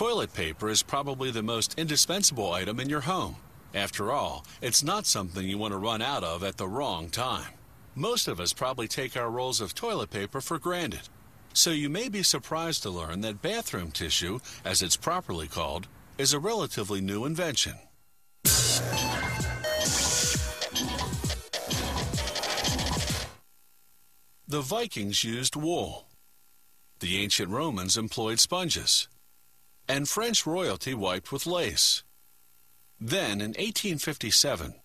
Toilet paper is probably the most indispensable item in your home. After all, it's not something you want to run out of at the wrong time. Most of us probably take our rolls of toilet paper for granted. So you may be surprised to learn that bathroom tissue, as it's properly called, is a relatively new invention. The Vikings used wool. The ancient Romans employed sponges. And French royalty wiped with lace. Then, in 1857,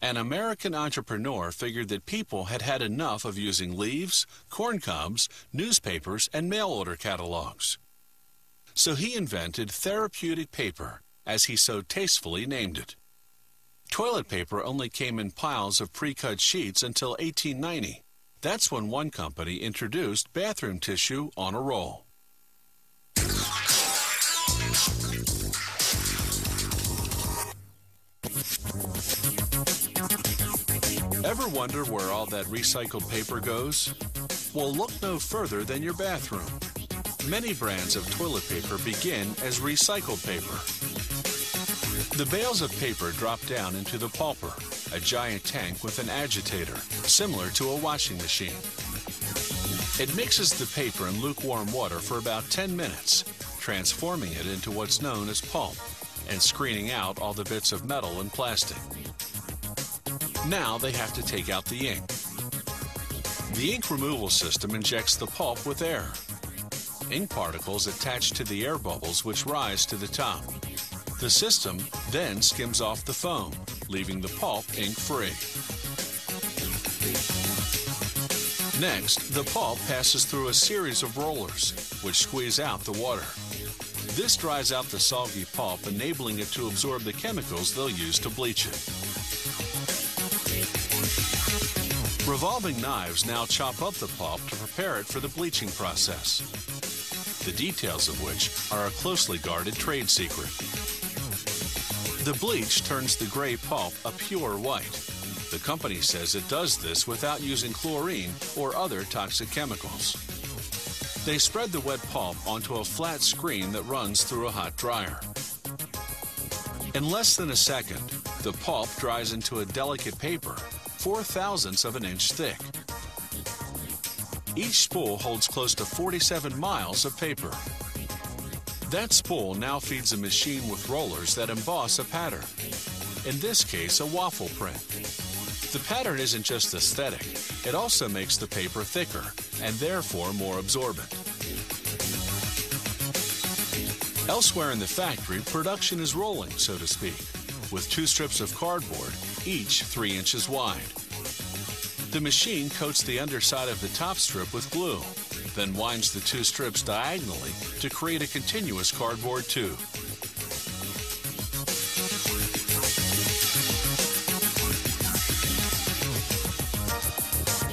an American entrepreneur figured that people had had enough of using leaves, corn cobs, newspapers, and mail order catalogs. So he invented therapeutic paper, as he so tastefully named it. Toilet paper only came in piles of pre-cut sheets until 1890. That's when one company introduced bathroom tissue on a roll. Ever wonder where all that recycled paper goes? Well, look no further than your bathroom. Many brands of toilet paper begin as recycled paper. The bales of paper drop down into the pulper, a giant tank with an agitator, similar to a washing machine. It mixes the paper in lukewarm water for about 10 minutes, transforming it into what's known as pulp, and screening out all the bits of metal and plastic. Now they have to take out the ink. The ink removal system injects the pulp with air. Ink particles attach to the air bubbles which rise to the top. The system then skims off the foam, leaving the pulp ink-free. Next, the pulp passes through a series of rollers, which squeeze out the water. This dries out the soggy pulp, enabling it to absorb the chemicals they'll use to bleach it. Revolving knives now chop up the pulp to prepare it for the bleaching process, the details of which are a closely guarded trade secret. The bleach turns the gray pulp a pure white. The company says it does this without using chlorine or other toxic chemicals. They spread the wet pulp onto a flat screen that runs through a hot dryer. In less than a second, the pulp dries into a delicate paper, 4/1000ths of an inch thick. Each spool holds close to 47 miles of paper. That spool now feeds a machine with rollers that emboss a pattern, in this case a waffle print. The pattern isn't just aesthetic, it also makes the paper thicker and therefore more absorbent. Elsewhere in the factory, production is rolling, so to speak, with 2 strips of cardboard, each 3 inches wide. The machine coats the underside of the top strip with glue, then winds the 2 strips diagonally to create a continuous cardboard tube.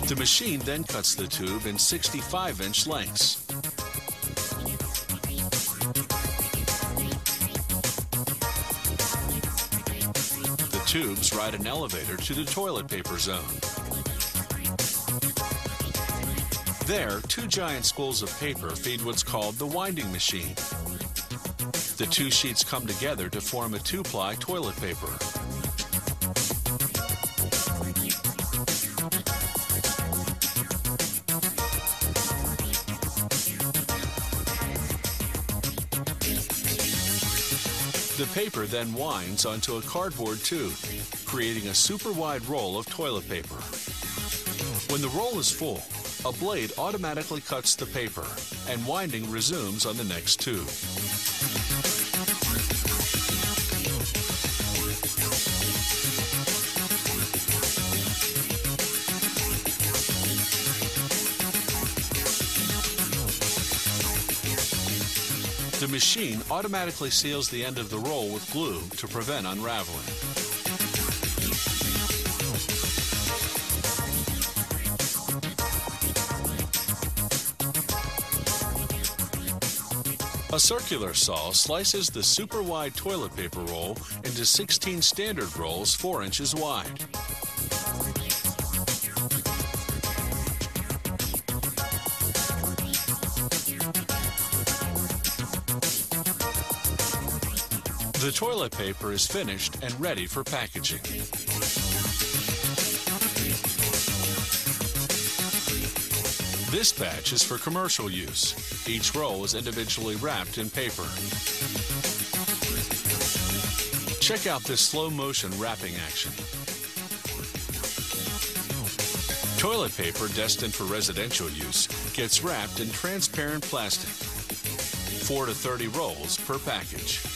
The machine then cuts the tube in 65-inch lengths. The tubes ride an elevator to the toilet paper zone. There, 2 giant spools of paper feed what's called the winding machine. The 2 sheets come together to form a 2-ply toilet paper. The paper then winds onto a cardboard tube, creating a super wide roll of toilet paper. When the roll is full, a blade automatically cuts the paper, and winding resumes on the next tube. The machine automatically seals the end of the roll with glue to prevent unraveling. A circular saw slices the super wide toilet paper roll into 16 standard rolls 4 inches wide. The toilet paper is finished and ready for packaging. This batch is for commercial use. Each roll is individually wrapped in paper. Check out this slow-motion wrapping action. Toilet paper destined for residential use gets wrapped in transparent plastic. 4 to 30 rolls per package.